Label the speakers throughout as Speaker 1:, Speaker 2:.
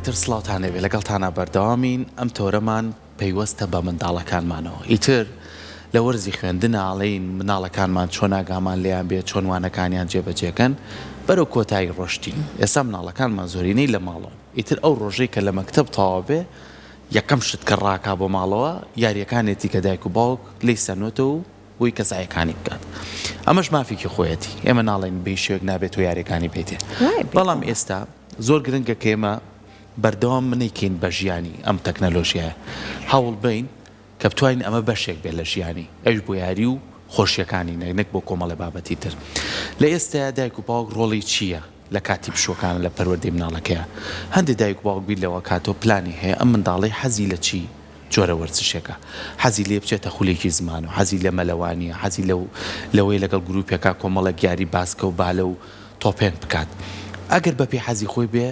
Speaker 1: ئیتر سڵاوتانەوێ لەگەڵتانە بەردەوامین ئەم تۆرەمان پەیوەستە بە منداڵەکانمانەوە. ئیتر لە وەرزی خوێندن ئاڵین مناڵەکانمان چۆن ئاگامان لێیان بێت چۆن وانەکانیان جێبەجێکەن بەرەو کۆتایی ڕۆشتین. ئێستا مناڵەکانمان زۆرینەی لە ماڵەوە. ئیتر ئەو ڕۆژەی کە لە مەکتەب تەواو بێ یەکەم شت کە ڕاکا بۆ ماڵەوە یاریەکانێتی کە دایک و باوک لی سەنوێتە و بۆی کەسایەکانی بکات. ئەمەش مافێکی خۆیەتی ئێمە ناڵێن بێ شوێک نابێت و یاریەکانی بێتێ. بەڵام ئێستا زۆر گرنگە کە ئێمە بەردەوام منیکەین بە ژیانی ئەم تەکنەلۆژیایە هەوڵ بین کە بتوانین ئەمە بەشێک بێت لە ژیانی ئەوش بۆ یاری و خۆشیەکانی نەک بۆ کۆمەڵە بابەتی تر. لە ئێستا دایک و باوک ڕۆڵی چییە لە کاتی پشوەکان لە پەروەردەی مناڵەکەیە؟ هەندێک دایک و باوک بیر لەوە کاتۆ پلانی هەیە ئەم منداڵی حەزی لە چی جۆرە وەرزشێکە، حەزی لێ بچێتە خولێکی زمان و حەزی لە مەلەوانیە، حەزی لەوەی لەگەڵ گروپێکا کۆمەڵە گیاری باسکە و بالە و تۆپێن بکات. ئەگەر بەپێی حەزی خۆی بێ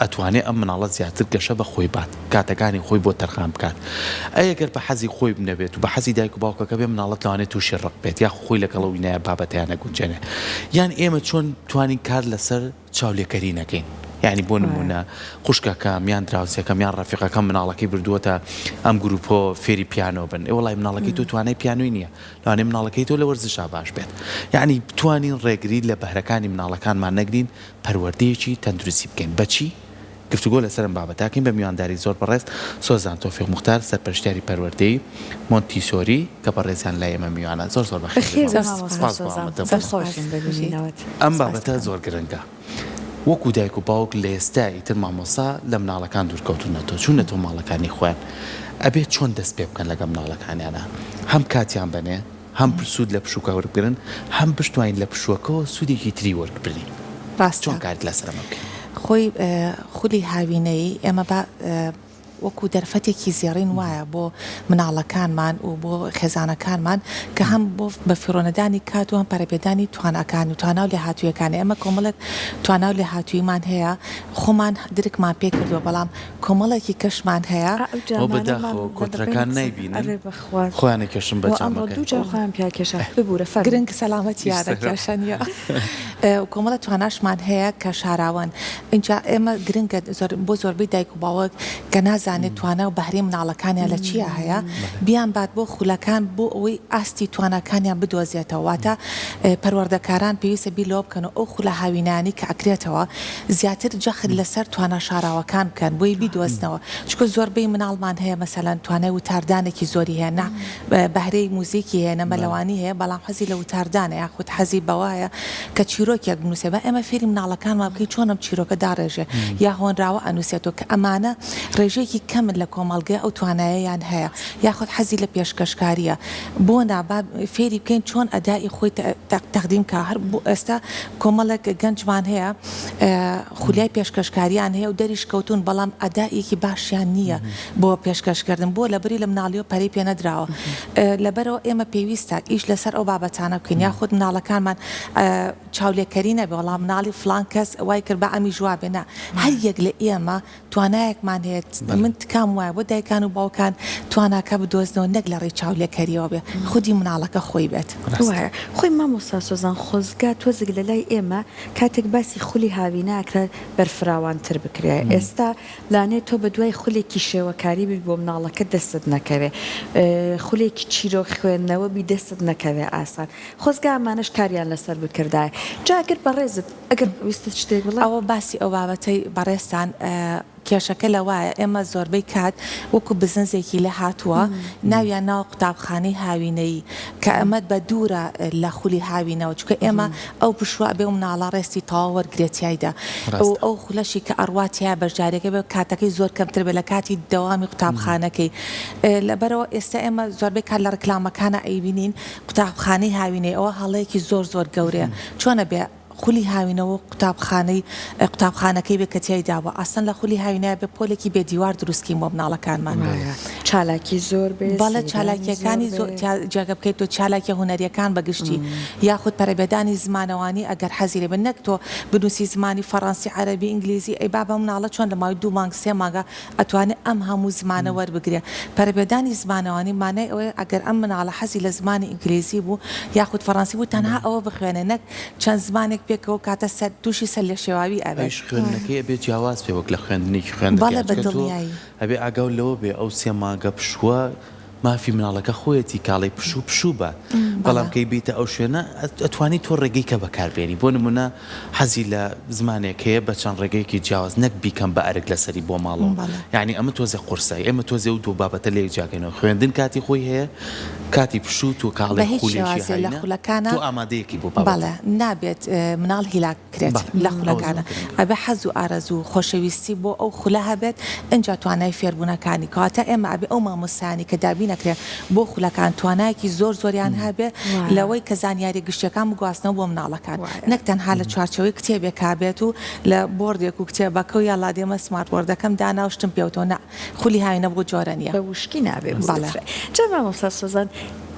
Speaker 1: ئەتوانێت ئەم مناڵە زیاتر گەشە بە خۆی بات کاتەکانی خۆی بۆ تەرخان بکات. ئەگەر بە حەزی خۆی بنەبێت و بە حەزی دایک و باوکەکە بێ مناڵەت لەوانێت تووشی ڕق بێت یا خۆی لەگەڵ وینایە بابەتیانە گونجێنێ. یان ئێمە چۆن توانین کار لەسەر چاولێکەری نەکەین. یعنی بۆ نمونە خوشکەکەم یان دراوسێکەم یان ڕەفیقەکەم مناڵەکەی بردووەتە ئەم گروپۆ فێری پیانۆ بن. وڵای مناڵەکەی تۆ توانای پیانۆی نییە، لەوانێ مناڵەکەی تۆ لە وەرزشا باش بێت. یعنی بتوانین ڕێگری لە بەهرەکانی مناڵەکانمان نەگرین پەروەردەیەکی تەندروستی بکەین. بەچی؟ گفتوگۆ لەسەرم بابەتاکەین بە میوانداری زۆر بەڕێز سۆزان تۆفیق موختار سەرپەرشتیاری پەروەردەی مۆنتیسۆری کە بەڕێزیان لای ئێمە میوانە زۆر زۆر بەخێر. ئەم بابەتە زۆر گرنگە. وەکو دایک و باوک لە ئێستای تر مامۆسا لە مناڵەکان دوورکەوتونەتەوە چوونەتەوە ماڵەکانی خۆیان ئەبێت چۆن دەست پێ بکەن لەگەڵ مناڵەکانیانە هەم کاتیان بنێ هەم سوود لە پشووکە وەربگرن هەم بشتوانین لە پشووەکەەوە سوودێکی تری وەربگرین. چۆن کارت لەسەرمە بکەین؟
Speaker 2: خۆی خولی هاوینەی ئێمە بە وەکو دەرفەتێکی زێڕین وایە بۆ مناڵەکانمان و بۆ خێزانەکانمان کە هەم بۆ بە فیرۆنەدانی کات و هەم پەرەبێدانی توانەکان و تواناو لێ هاتوویەکانی ئەمە کۆمەڵک تواناو لێ هاتوویمان هەیە خۆمان درکمان پێ کردووە بەڵام کۆمەڵێکی کەشمان هەیە
Speaker 1: بەداخەوە کۆترەکان نایبینن خۆیانە کێشم بە
Speaker 3: دووجارخۆیان پیاکێشە ببوورە
Speaker 2: گرنگ سەلامەتی یارە کێشەنیە کۆمەڵە تواناشمان هەیە کە شاراون. اینجا ئێمە گرنگە بۆ زۆربەی دایک و باوک کە نازانێت توانە و بەهرەی مناڵەکانیان لە چیە هەیە بیان بات بۆ خولەکان بۆ ئەوەی ئاستی توانەکانیان بدۆزێتەوە. واتە پەروەردەکاران پێویستە بیر لەوە بکەن و ئەو خولە هاوینانی کە ئەکرێتەوە زیاتر جەخت لەسەر توانە شاراوەکان بکەن بۆی بیدۆزنەوە. چکە زۆربەی مناڵمان هەیە مەسەلەن توانای وتاردانێکی زۆری هەیە نە بەهرەی موزیکی هەیە نەمەلەوانی هەیە بەڵام حەزی لە وتاردانە یاخود حەزی بەوایە کە چیرۆکێک بنووسێ بە ئێمە فێری مناڵەکانمان بکەین چۆنم چیرۆکە داڕێژێ یا هۆنراوە ئەنووسێتەوە کە ئەمانە ڕێژەیەکی کەمن لە کۆمەڵگە ئەو توانایەیان هەیە یاخود حەزی لە پێشکەشکاریە بۆ نابا فێری بکەین چۆن ئەدای خۆی تەقدیم کا هەر بۆ ئێستا کۆمەڵێک گەنجمان هەیە خولیای پێشکەشکاریان هەیە و دەریش کەوتون بەڵام ئەدایەکی باشیان نییە بۆ پێشکەشکردن بۆ لەبەری لە مناڵیەوە پەرەی پێ نەدراوە. لەبەرەوە ئێمە پێویستە ئیش لەسەر ئەو بابەتانە بکەین یاخود مناڵەکانمان چاولێکەری نەبێ وەڵام مناڵی فلان کەس وای کرد بە ئەمی جوابێنە هەر یەک لە ئێمە توانایەکمان هەیە من تکام وایە بۆ دایکان و باوکان تواناکە بدۆزنەوە نەک لە ڕێی چاولێکەریەوە بێ خودی مناڵەکە خۆی بێت.
Speaker 3: خۆی مامۆستا سۆزان خۆزگا تۆزێک لە لای ئێمە کاتێک باسی خولی هاویناکرا بەرفراوانتر بکرێ ئێستا لانێت تۆ بە دوای خولێکی شێوەکاری بی بۆ مناڵەکە دەستت نەکەوێ خولێکی چیرۆک خوێندنەوە بی دەستت نەکەوێ ئاسان خۆزگا ئەمانەش کاریان لەسەر بکردایە. جاگەر بەڕێزت ئەگەر ویستت شتێک بڵێ
Speaker 2: ئەوە باسی ئەو بابەتەی بەڕێستان کێشەکە لەوایە ئێمە زۆربەی کات وەکو بزنسێکی لە هاتووە ناویان ناو قوتابخانەی هاوینەی کە ئەمەد بە دوورە لە خولی هاوینەوە چکە ئێمە ئەو پشوە بێ و مناڵە ڕێستی تەواو وەرگرێتیایدا ئەو خولەشی کە ئەڕواتیا بەشدارەکە بێ کاتەکەی زۆر کەمتر بێ لە کاتی دەوامی قوتابخانەکەی. لەبەرەوە ئێستا ئێمە زۆربەی کات لە ڕکلامەکانە ئەیبینین قوتابخانەی هاوینەی ئەوە هەڵەیەکی زۆر زۆر گەورەیە چۆنە بێ خولی هاوینەوە قوتابخانەکەی بێ کە تیایداوە ئاسان لە خولی هاوینای بێ پۆلێکی بێ دیوار دروستکەین بۆ مناڵەکانمان
Speaker 3: چالاکی زۆر بێ
Speaker 2: بەڵە چالاکیەکانی جێگە بکەیت تۆ چالاکی هوەریەکان بەگشتی یاخود پەرەبێدانی زمانەوانی ئەگەر حەزیرێ بن نەک تۆ بنووسی زمانی فەڕەنسی عەرەبی ئینگلیزی ئەی بابە مناڵە چۆن لە ماوەی 2 مانگ 3 مانگە ئەتوانێت ئەم هەموو زمانە وەربگرێ. پەرەبێدانی زمانەوانی مانای ئەوەیە ئەگەر ئەم مناڵە حەزی لە زمانی ئینگلیزی بوو یاخود فەڕەنسی بوو تەنها ئەوە بخوێنێ نەک چەند زمانێک پێکەوە کاتە سەر تووشی سەر لە شێواوی ئەبێت
Speaker 1: ئەوش خوێندنەکەی ئەبێت جیاواز پێ وەک لە خوێندنێکی
Speaker 2: بەڵێ
Speaker 1: خوێندەکە
Speaker 2: بەدڵنیایی
Speaker 1: ئەبێ ئاگاو لەوە بێ ئەو 3 مانگە پشووە مافی مناڵەکە خۆیەتی کاڵی پشوو بە بەڵام کەی بیتە ئەو شوێنە ئەتوانی تۆ ڕێگەی کە بەکاربێنی بۆ نمونە حەزی لە زمانێک هەیە بە چەند ڕێگەیەکی جیاواز نەک بیکەم بە ئەرک لەسەری بۆ ماڵەوە یعنی ئەمە تۆزە قورسایی ئێمە تۆزێ و دوو بابەتە لێ جاگەنەوە خوێندن کاتی خۆی هەیە کاتی پشوو و کاڵی
Speaker 2: خولێکی لە خولەکانە
Speaker 1: تۆ ئامادەیەکی بۆ
Speaker 2: بەڵێ نابێت مناڵ هیلاک کرێت لە خولەکانە ئەبێ حەز و ئارەزوو خۆشەویستی بۆ ئەو خولە هەبێت ئەنجا توانای فێربوونەکانی کاتە ئێمە ئەبێ ئەو مامۆستایانی کە دابین نەکرێت بۆ خولەکان توانایەکی زۆریان هەبێ لەوەی کە زانیاری گشتەکان بگواستنەوە بۆ مناڵەکان نەک تەنها لە چوارچەوەی کتێبێک کابێت و لە بۆردێک و کتێبەکە و یاڵا دێمە سمارت بۆردەکەم داناوشتم پێوتەوە نە خولی هاوینە بۆ جۆرە نیە
Speaker 3: بە وشکی نابێت جا مامۆستا سۆزان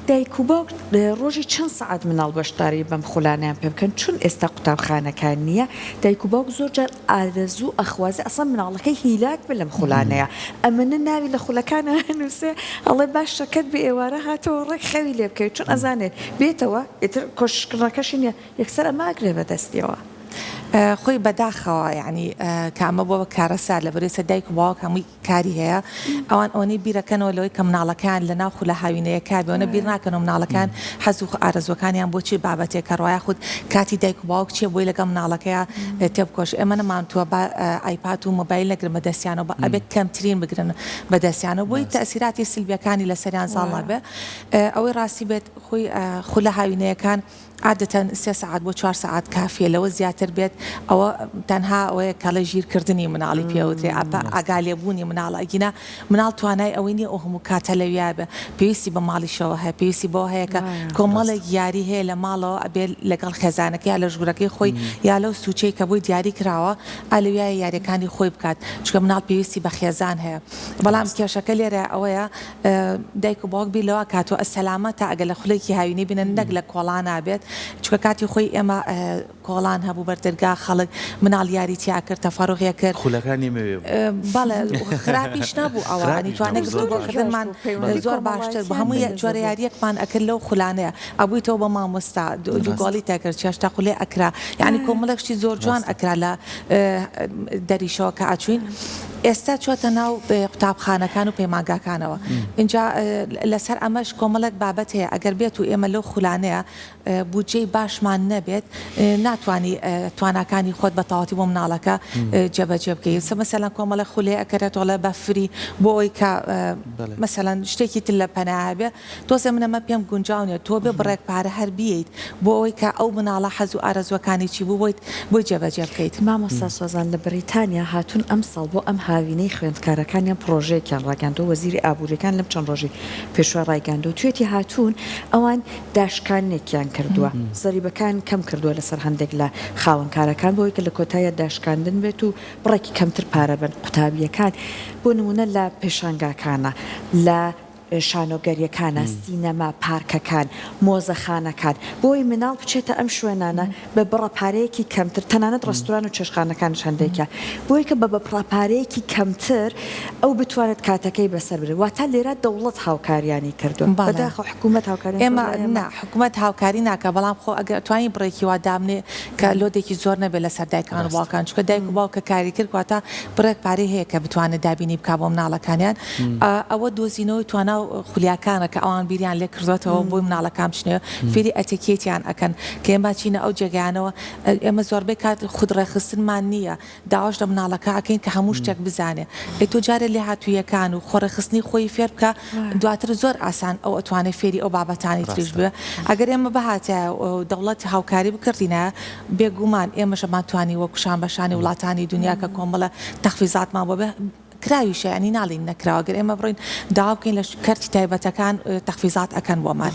Speaker 3: دایک و باوک ڕۆژی چەند سەعات مناڵ بەشداری بەم خولانیان پێ بکەن چون ئێستا قوتابخانەکان نییە دایک و باوک زۆر جار ئارەزوو ئەخوازی ئەسڵ مناڵەکەی هیلاک بە لەم خولانەیە ئەمنە ناوی لە خولەکانە هەنووسێ ئەڵێ باش شەکەت بە ئێوارە هاتەوە ڕێک خەوی لێ بکەیت چون ئەزانێت بێتەوە ئێتر کۆشکردنەکەشی نیە یەکسەر ئەماگرێ بەدەستیەوە
Speaker 2: خۆی بەداخەوە یعنی کامە بۆ کارەسار لە بەرێسە دایک و باوک هەمووی کاری هەیە ئەوان ئەوەی بیرەکەنەوە لەوەی کە مناڵەکان لە ناو خولە هاوینەیە کاربێەوە بیر ناکەنەوە مناڵەکان حەزوو ئارەزوەکانیان بۆچی بابەتێک کە ڕواە خودت کاتی دایک و باوک چیە بۆی لەگەم مناڵەکەیە تێبکۆش ئێمە نەمانتووە بە ئایپات و مۆبایل نەگرن بەدەستیانەوە بە ئەبێت کەمترین بگرن بەدەستیانەوە بۆی تەسیراتی سلبیەکانی لە سەریان زاڵا بێ ئەوەی ڕاستی بێت خۆی خولە هاوینەیەکان عادەتەن 3 ساعت بۆ 4 ساعت کافیە لەوە زیاتر بێت ئەوە تەنها ئەوەیە کەڵە ژیرکردنی مناڵی پێوترێ ئاگالێبوونی مناڵەگینا مناڵ توانای ئەوەی نیە ئەو هەموو کاتە لەویا بە پێویستی بە ماڵیشەوە هەیە پێویستی بۆ هەیە کە کۆمەڵێک یاری هەیە لە ماڵەوە ئەبێ لەگەڵ خێزانەکە یا لە ژگورەکەی خۆی یا لەو سوچەی کە بۆی دیاری کراوە ئالویای یاریەکانی خۆی بکات چکە مناڵ پێویستی بە خێزان هەیە بەڵام کێشەکە لێرە ئەوەیە دایک و باوک بی لەوە کاتۆ ئەسەلامە تا ئەگە لە خولێکی هاوینەی بنە نەک لە کۆڵان نابێت چکە کاتی خۆی ئێمە کۆڵان هەبوو بەردەرگا خەڵک مناڵ یاری تیا کرد تەفەڕۆغیە کرد
Speaker 1: خولەکانی
Speaker 2: بەڵێ خراپیش نەبوو ئەوانی توانێت بۆکردنمان زۆر باشتر بە هەموو جۆرە یاریەکمان ئەکرد لەو خولانەیە ئەبوویتەوە بە مامۆستا دووگۆڵی تەکرد چێشتا خولێ ئەکرا یعنی کۆمەڵێکشتی زۆر جوان ئەکرا لە دەریشەوە کە ئاچوین ئێستا چۆتە ناو قوتابخانەکان و پەیمانگاکانەوە اینجا لەسەر ئەمەش کۆمەڵک بابەت هەیە ئەگەر بێت و ئێمە لەو خولانەیە بودجەی باشمان نەبێت ناتوانانی تواناکانی خۆت بە تەواوەتی بۆ مناڵەکە جێبەجێ بکەیت مەسەلەن کۆمەڵە خولێ ئەکرێتەوە بە فری بۆ ئەوی کە مەسەلەن شتێکی تر لە پەنایە بێ تۆزە منەمە پێم گونجاونێت تۆ بێ بڕێک پارە هەر بییت بۆ ئەوی کە ئەو مناڵە حەز و ئارەزوەکانی چی بوو بۆی جێبەجێ بکەیت
Speaker 3: مامۆستا سۆزان لە بریتانیا هاتوون ئەم ساڵ بۆ ئەم هاوینەی خوێندکارەکانیان پرۆژەیەکیان ڕاگەاندەوە وەزیری ئابوووریەکان لەم چەند ڕۆژی پێشوە ڕایگەاندەوە توێتی هاتوون ئەوان داشکانێکیان کردووە زەریبەکان کەم کردووە لەسەر هەندێک لە خاوەنکارەکان بۆی کە لە کۆتایە داشکاندن بێت و بڕێکی کەمتر پارە بن قوتابیەکان بۆ نمونە لە پێشانگاکانە لە شانۆگەریەکانە سینەما پارکەکان مۆزەخانەکان بۆی مناڵ بچێتە ئەم شوێنانە بە بڕەپارەیەکی کەمتر تەنانەت ڕستوران و چێشخانەکان هەندێکە بۆی کە بە بەپڕاپارەیەکی کەمتر ئەو بتوانێت کاتەکەی بەسەر برێت واتە لێرە دەوڵەت هاوکاریانی کردو بەداخە حکوومەت هاوکاری
Speaker 2: ئێمە حکوومەت هاوکاری ناکە بەڵام خۆ ئەگەر توانی بڕێکی وا دامنێ کە لۆدێکی زۆر نەبێت لەسەر دایکان و باوکان چکە دایک و باوکە کاری کرد واتە بڕێک پارەی هەیە کە بتوانێت دابینی بکا بۆ مناڵەکانیان ئەوە دۆزینەوەی توانە خولیاکانە کە ئەوان بیریان لێ کردوێتەوە بۆی مناڵەکان بچنێ فێری ئەتیکێتیان ئەکەن کە ئێمە چینە ئەو جێگەیانەوە ئێمە زۆربەی کات خودڕێخستنمان نییە داواش لە مناڵەکە ئەکەین کە هەموو شتێک بزانێ تۆ جارێ لێ هاتوویەکان و خۆڕێخستنی خۆی فێر بکە دواتر زۆر ئاسان ئەو ئەتوانێت فێری ئەو بابەتانی تریش بێ ئەگەر ئێمە بەهاتە دەوڵەتی هاوکاری بکردینە بێگومان ئێمەشەمان توانی وەکوشان بەشانی وڵاتانی دنیا کە کۆمەڵە تەخفیزاتمان بۆ بێ کراویشە ینی ناڵین نەکراوەگەر ئێمە بڕین داوا بکەین لە کەرتی تایبەتەکان تەخفیزات ئەکەن بۆمان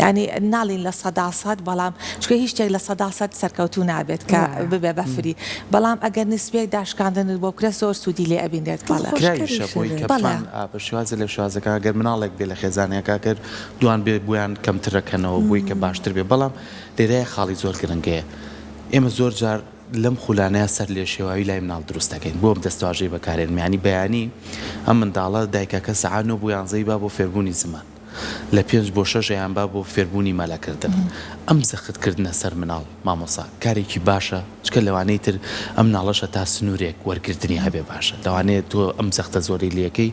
Speaker 2: ینی ناڵین لە 100% بەڵام چکە هیچ شتێک لە 100% سەرکەوتو نابێت کە ببێ بەفری بەڵام ئەگەر نسبەیەک داشکاندن بۆ بکرێت زۆر سوودی لێ ئەبینێت
Speaker 1: کراویشە بۆی کەپان بەشوازە لە شوازەکە ئەگەر مناڵێک بێ لە خێزانەکە کرد دوان بێ بۆیان کەمترەکەنەوە بووی کە باشتر بێ بەڵام لێرەیە خاڵی زۆر گرنگەیە ئێمە زۆر جار لەم خولانەیە سەر لێ شێواوی لای مناڵ دروستەکەین بۆ دەستواژەی بەکارێن میانی بەیانی ئەم منداڵە دایکەکە سەعات 9 بۆ 11 با بۆ فێربوونی زمان لە 5 بۆ 6 یان با بۆ فێربوونی مەلەکردن ئەم زەختکردنە سەر مناڵ مامۆسا کارێکی باشە چکە لەوانەی تر ئەم ناڵەشە تا سنوورێک وەرگرتنی هەبێ باشە لەوانەیە تۆ ئەم زەختە زۆری لەکەی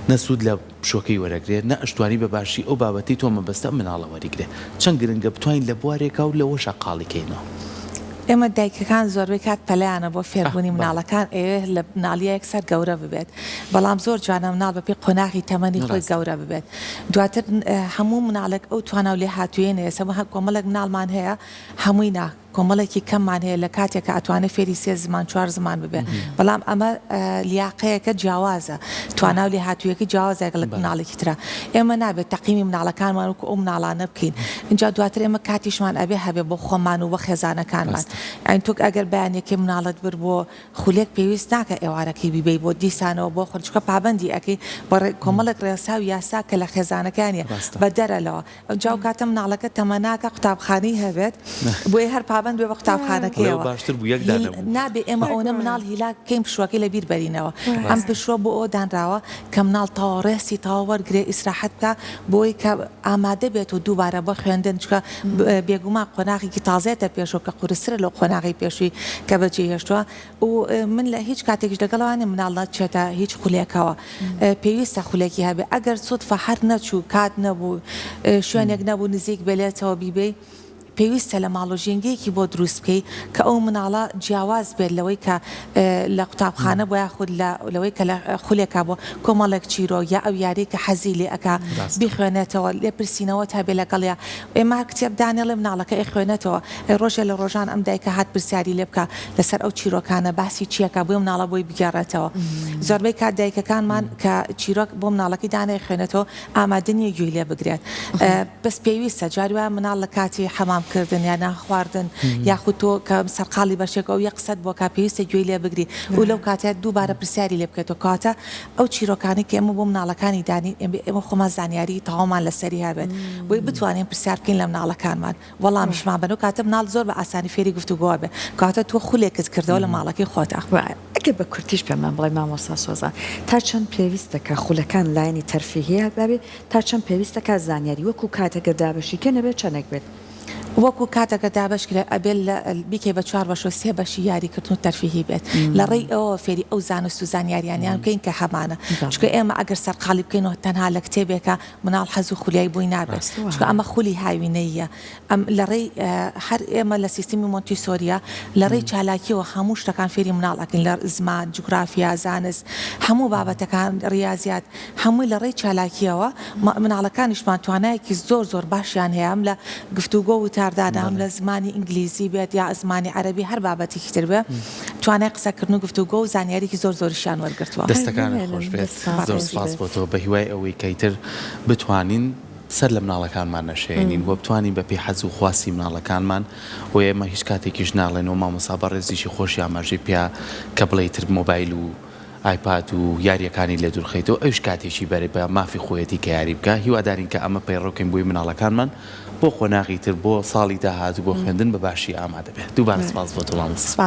Speaker 1: نەسوود لە پشۆکەی وەرەگرێت نە ئەشتوانی بە باشی ئەو بابەتی تۆ مەبەستە مناڵە وەریگرێ چەند گرنگە بتوانین لە بوارێکا و لەوەشە قاڵیکەینەوە
Speaker 2: ئێمە دایکەکان زۆربەی کات پەلەیانە بۆ فێربوونی مناڵەکان ئێوێ لە مناڵیەک سەر گەورە ببێت بەڵام زۆر جوانە مناڵ بەپێ قۆناغی تەمەنی خۆی گەورە ببێت دواتر هەموو مناڵێک ئەو توانە و لێ هاتوویێنێ سەمە کۆمەڵێک مناڵمان هەیە هەمووی نا کۆمەڵێکی کەممان هەیە لە کاتێکە ئەتوانێت فێری 3 زمان 4 زمان ببێت بەڵام ئەمە لیاقەیەکە جیاوازە توانە و لێ هاتوویەکی جیاوازێک لە مناڵێکی ترە ئێمە نابێت تەقیمی مناڵەکانمان وکو ئەو مناڵانە بکەین اینجا دواتر ئێمە کاتیشمان ئەبێ هەبێ بۆ خۆمان و بە خێزانەکانمان ئەین تۆک ئەگەر بەیانێکی مناڵت بر بۆ خولێک پێویست ناکە ئێوارەکەی بیبەی بۆ دیسانەوە بۆ خۆچکە پابندی ئەەکەی بە کۆمەڵێک ڕێسا و یاسا کە لە خێزانەکانیە بە دەرەلەوە ئەوجاو کاتە مناڵەکە تەمەناکە قوتابخانەی هەبێت بۆی هەر پابند بێ بە قوتابخانەکەیەوە
Speaker 1: باشتر بوو یەک
Speaker 2: نابێ ئێمە ئەوە مناڵ هیلا کەیم پشوەکەی لە بیر بەرینەوە ئەم پشوە بۆ ئەو دانراوە کە مناڵ تاوەڕێسی تاوەوەرگرێ ئیسراحەت بکە بۆی کە ئامادە بێت و دووبارە بە خوێندن چکە بێگومان قۆناغێکی تازێتە پێشەوە کە قورسرە لەو قۆناغی پێشووی کە بەجێ هێشتووە و من لە هیچ کاتێکش لەگەڵەوانی مناڵات چێتە هیچ خولێکەوە پێویستە خولێکی هەبێ ئەگەر سوودفە هەر نەچوو کات نەبوو شوێنێک نەبوو نزیک بێلێتەوە بیبێ پێویستە لە ماڵۆژینگەیەکی بۆ دروست بکەی کە ئەو مناڵە جیاواز بێت لەوەی کە لە قوتابخانە بۆ یاخود لەوەی کە لە خولێکا بۆ کۆمەڵێک چیرۆ یا ئەو یارەی کە حەزی لێ ئەکا بیخوێنێتەوە لێ پرسیینەوە تا بێ لەگەڵیا ئێمە کتێبدانێ لە مناڵەکە خوێنێتەوە ڕۆژێ لە ڕۆژان ئەم دایکە هات پرسیاری لێ بکە لەسەر ئەو چیرۆکانە باسی چیەکە بۆ مناڵە بۆی بگەڕێتەوە زۆربەی کات دایکەکانمان کە چیرۆک بۆ مناڵەکەی دانێ خوێنێتەوە ئامادەنیە گوێی لێ بگرێت بەس پێویستە جاروە مناڵ لە کاتی حەمام کردن یا ناخواردن یاخود تۆ کە سەرقاڵی بەشێک ئەو یە قسەت بۆ کا پێویستە گوێی لێ بگری و لەو کاتێک دووبارە پرسیاری لێ بکەێتەوە کاتە ئەو چیرۆکانی کە ئێمە بۆ مناڵەکانی دانی ئێمە خۆمان زانیاری تەواومان لەسەری هەبێت بۆی بتوانین پرسیار بکەین لە مناڵەکانمان وەڵامیشمان بن و کاتە مناڵ زۆر بە ئاسانی فێری گفتوگۆ بێ کاتە تۆ خولێکت کردەوە لە ماڵەکەی خۆتە
Speaker 3: ئەگە بە کورتیش پێمان بڵێ مامۆستا سۆزان تا چەند پێویستە کە خولەکان لایەنی تەرفیهەیە بابێ تا چەند پێویستە کە زانیاری وەکو کاتەگە دابەشیکە نەبێت چەندێک بێت
Speaker 2: وەکو کاتەکە دابشکرێ ئەبێت بیکەی بە 4 بەش 3 بەشی یاریکردن و تەرفیهی بێت لە ڕێی ئەوە فێری ئەو زانست و زانیاریانیان بکەین کە هەمانە چکە ئێمە ئەگەر سەرقاڵی بکەینەوە تەنها لە کتێبێکە مناڵ حەز و خولیای بووی نابێت چکە ئەمە خولی هاوینەیە ئەم لە ڕێی هەر ئێمە لە سیستمی مۆنتیسۆریا لە ڕێی چالاکیەوە هەموو شتەکان فێری مناڵەکەین لە زمان جوگرافیا زانست هەموو بابەتەکان ریاضیات هەمووی لە ڕێی چالاکیەوە مناڵەکانیشمان توانایەکی زۆر باشیان هەیە ئەم لە گفتوگۆ و دانام لە زمانی ئینگلیزی بێت یا زمانی عەربی هەر بابەتێکی تر بێ توانای قسەکردن و گفتوگۆ و زانیاریکی زۆریشیان وەرگرتووە
Speaker 1: دەستەکانە خۆش بێت زۆر سپاس بۆ تۆ بە هیوای ئەوەی کەیتر بتوانین سەر لە مناڵەکانمان نەشێنین وە بتوانین بە پێی حەز و خواسی مناڵەکانمان و ئێمە هیچ کاتێکیش ناڵێنەوە مامۆستا بە ڕێزیشی خۆشی ئاماژەی پێ کە بڵێ تر مۆبایل و ئایپاد و یاریەکانی لێ دوورخەیتەوە ئەوش کاتێکی بەرێ بە مافی خۆیەتی کە یاری بکە هیوادارین کە ئەمە پەیڕۆکەین بۆی مناڵەکانمان بۆ خۆناغی تر بۆ ساڵی داهات و بۆ خوێندن بە باشی ئامادە بێت دووبارە سپاس بۆ تۆ مامۆستا.